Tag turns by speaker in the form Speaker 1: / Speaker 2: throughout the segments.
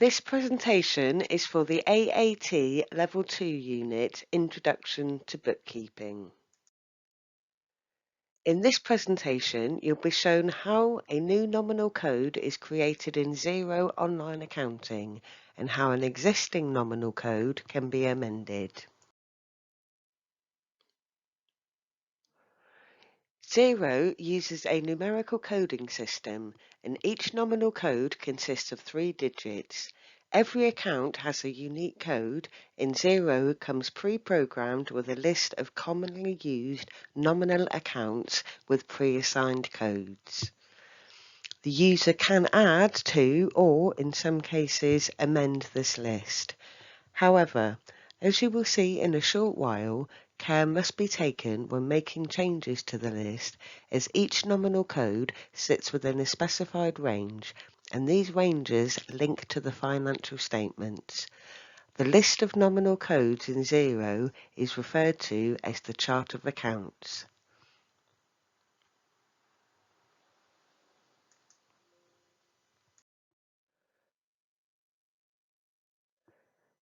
Speaker 1: This presentation is for the AAT Level 2 unit, Introduction to Bookkeeping. In this presentation, you'll be shown how a new nominal code is created in Xero Online Accounting and how an existing nominal code can be amended. Xero uses a numerical coding system, and each nominal code consists of 3 digits. Every account has a unique code. In Xero comes pre-programmed with a list of commonly used nominal accounts with pre-assigned codes. The user can add to, or in some cases, amend this list. However, as you will see in a short while, care must be taken when making changes to the list, as each nominal code sits within a specified range, and these ranges link to the financial statements. The list of nominal codes in Xero is referred to as the chart of accounts.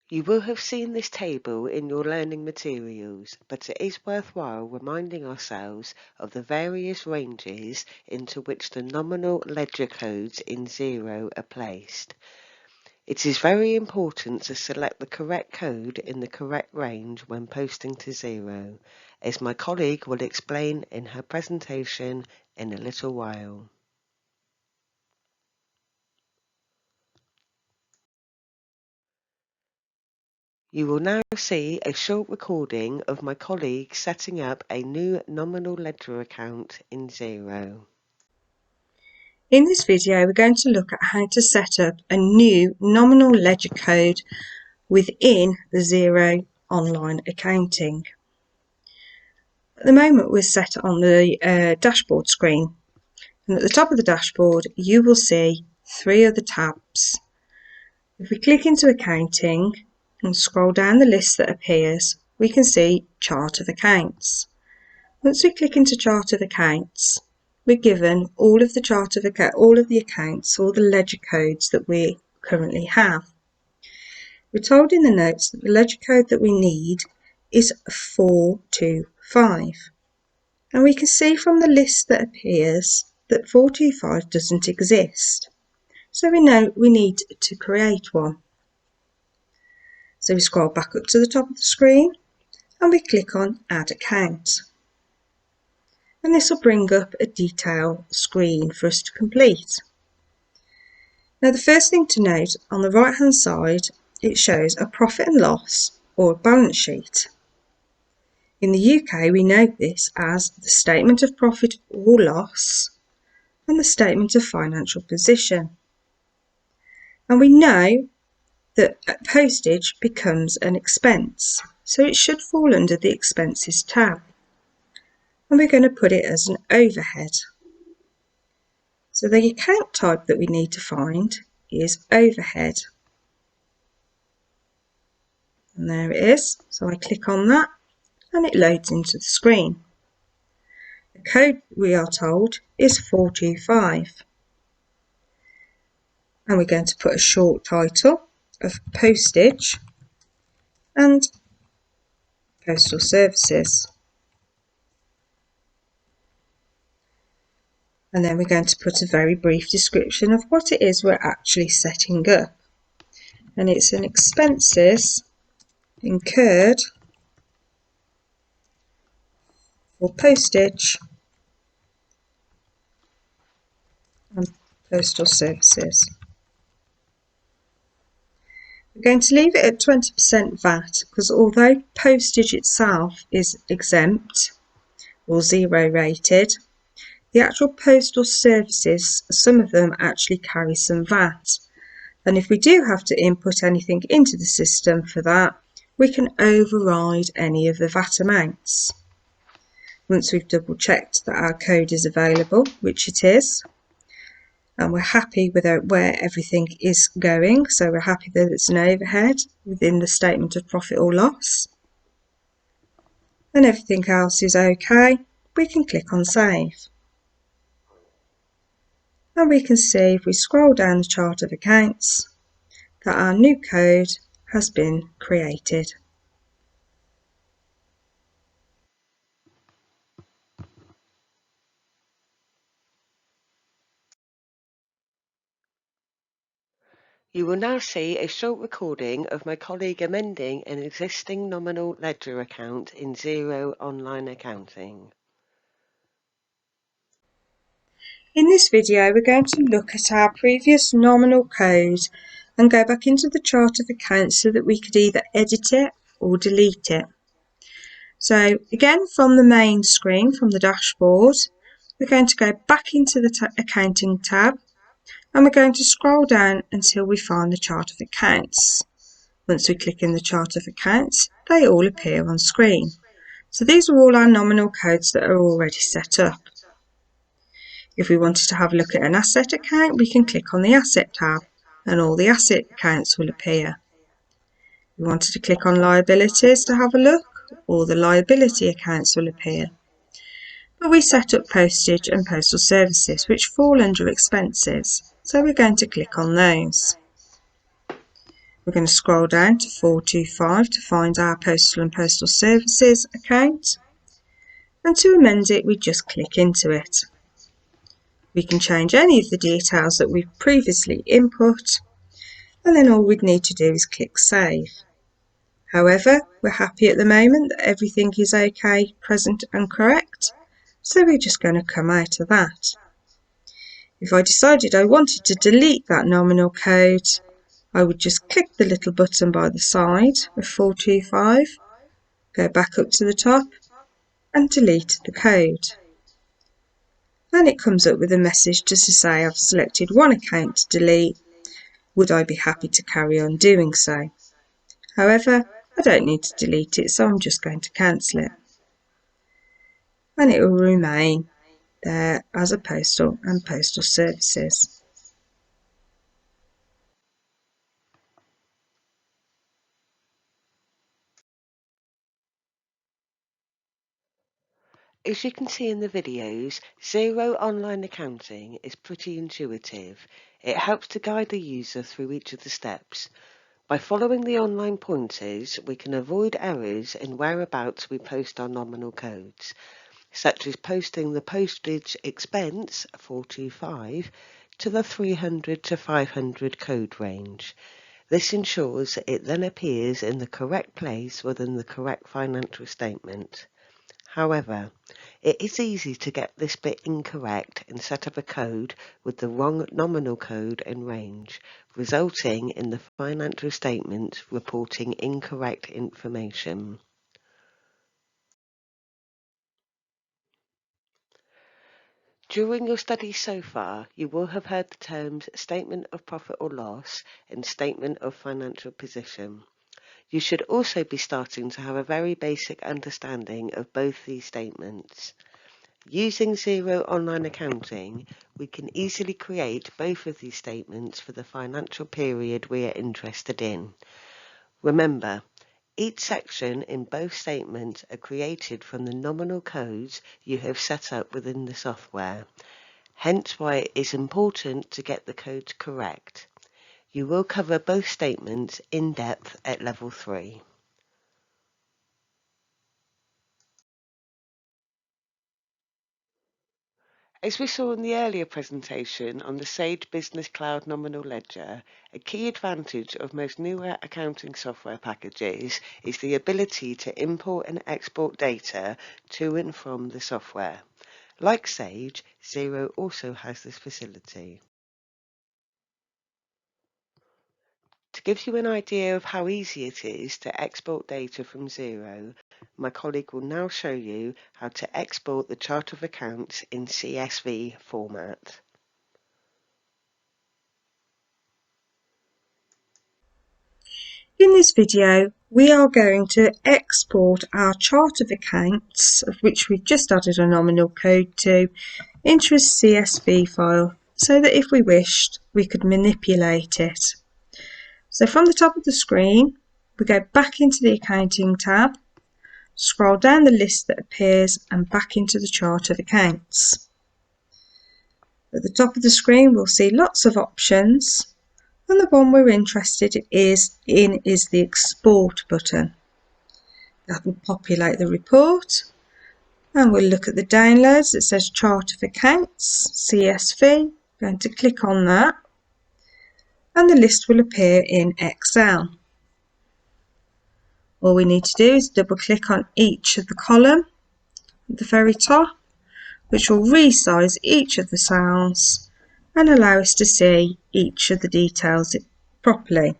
Speaker 1: You will have seen this table in your learning materials, but it is worthwhile reminding ourselves of the various ranges into which the nominal ledger codes in Xero are placed. It is very important to select the correct code in the correct range when posting to Xero, as my colleague will explain in her presentation in a little while. You will now see a short recording of my colleague setting up a new nominal ledger account in Xero.
Speaker 2: In this video, we're going to look at how to set up a new nominal ledger code within the Xero Online Accounting. At the moment, we're set on the dashboard screen, and at the top of the dashboard, you will see 3 other tabs. If we click into Accounting and scroll down the list that appears, we can see Chart of Accounts. Once we click into Chart of Accounts, we're given all of the accounts, all the ledger codes that we currently have. We're told in the notes that the ledger code that we need is 425. And we can see from the list that appears that 425 doesn't exist. So we know we need to create one. So we scroll back up to the top of the screen and we click on Add Account. And this will bring up a detail screen for us to complete. Now the first thing to note, on the right hand side, it shows a profit and loss or a balance sheet. In the UK, we know this as the statement of profit or loss and the statement of financial position. And we know that postage becomes an expense, so it should fall under the expenses tab. And we're going to put it as an overhead. So the account type that we need to find is overhead. And there it is. So I click on that and it loads into the screen. The code, we are told, is 425. And we're going to put a short title of postage and postal services. And then we're going to put a very brief description of what it is we're actually setting up. And it's an expenses incurred for postage and postal services. We're going to leave it at 20% VAT because although postage itself is exempt or 0 rated, the actual postal services, some of them actually carry some VAT. And if we do have to input anything into the system for that, we can override any of the VAT amounts. Once we've double checked that our code is available, which it is, and we're happy with where everything is going, so we're happy that it's an overhead within the statement of profit or loss, and everything else is okay, we can click on Save. And we can see, if we scroll down the chart of accounts, that our new code has been created.
Speaker 1: You will now see a short recording of my colleague amending an existing nominal ledger account in Xero Online Accounting.
Speaker 2: In this video, we're going to look at our previous nominal code and go back into the chart of accounts so that we could either edit it or delete it. So again, from the main screen, from the dashboard, we're going to go back into the accounting tab and we're going to scroll down until we find the chart of accounts. Once we click in the chart of accounts, they all appear on screen. So these are all our nominal codes that are already set up. If we wanted to have a look at an asset account, we can click on the Asset tab and all the asset accounts will appear. If we wanted to click on Liabilities to have a look, all the liability accounts will appear. But we set up postage and postal services, which fall under expenses, so we're going to click on those. We're going to scroll down to 425 to find our postal and postal services account, and to amend it we just click into it. We can change any of the details that we've previously input, and then all we'd need to do is click Save. However, we're happy at the moment that everything is okay, present and correct, so we're just going to come out of that. If I decided I wanted to delete that nominal code, I would just click the little button by the side of 425, go back up to the top and delete the code. Then it comes up with a message just to say I've selected one account to delete. Would I be happy to carry on doing so? However, I don't need to delete it, so I'm just going to cancel it. And it will remain there as a postal and postal services.
Speaker 1: As you can see in the videos, Xero Online Accounting is pretty intuitive. It helps to guide the user through each of the steps. By following the online pointers, we can avoid errors in whereabouts we post our nominal codes, such as posting the postage expense 425 to the 300 to 500 code range. This ensures that it then appears in the correct place within the correct financial statement. However, it is easy to get this bit incorrect and set up a code with the wrong nominal code and range, resulting in the financial statement reporting incorrect information. During your study so far, you will have heard the terms statement of profit or loss and statement of financial position. You should also be starting to have a very basic understanding of both these statements. Using Xero Online Accounting, we can easily create both of these statements for the financial period we are interested in. Remember, each section in both statements are created from the nominal codes you have set up within the software, hence why it is important to get the codes correct. You will cover both statements in depth at level 3. As we saw in the earlier presentation on the Sage Business Cloud Nominal Ledger, a key advantage of most newer accounting software packages is the ability to import and export data to and from the software. Like Sage, Xero also has this facility. To give you an idea of how easy it is to export data from Xero, my colleague will now show you how to export the chart of accounts in CSV format.
Speaker 2: In this video, we are going to export our chart of accounts, of which we've just added a nominal code to, into a CSV file, so that if we wished, we could manipulate it. So from the top of the screen, we go back into the Accounting tab, scroll down the list that appears and back into the chart of accounts. At the top of the screen, we'll see lots of options, and the one we're interested in is the Export button. That will populate the report, and we'll look at the downloads. It says Chart of Accounts, CSV. I'm going to click on that, and the list will appear in Excel. All we need to do is double click on each of the column at the very top, which will resize each of the cells and allow us to see each of the details properly.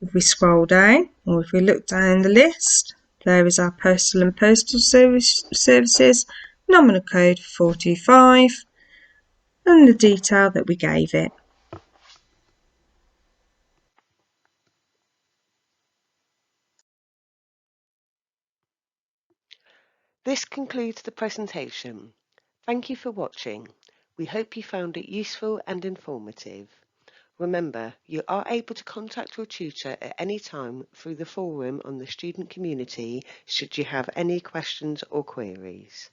Speaker 2: If we scroll down, or if we look down the list, there is our Postal and Postal Services nominal code 425 and the detail that we gave it.
Speaker 1: This concludes the presentation. Thank you for watching. We hope you found it useful and informative. Remember, you are able to contact your tutor at any time through the forum on the student community should you have any questions or queries.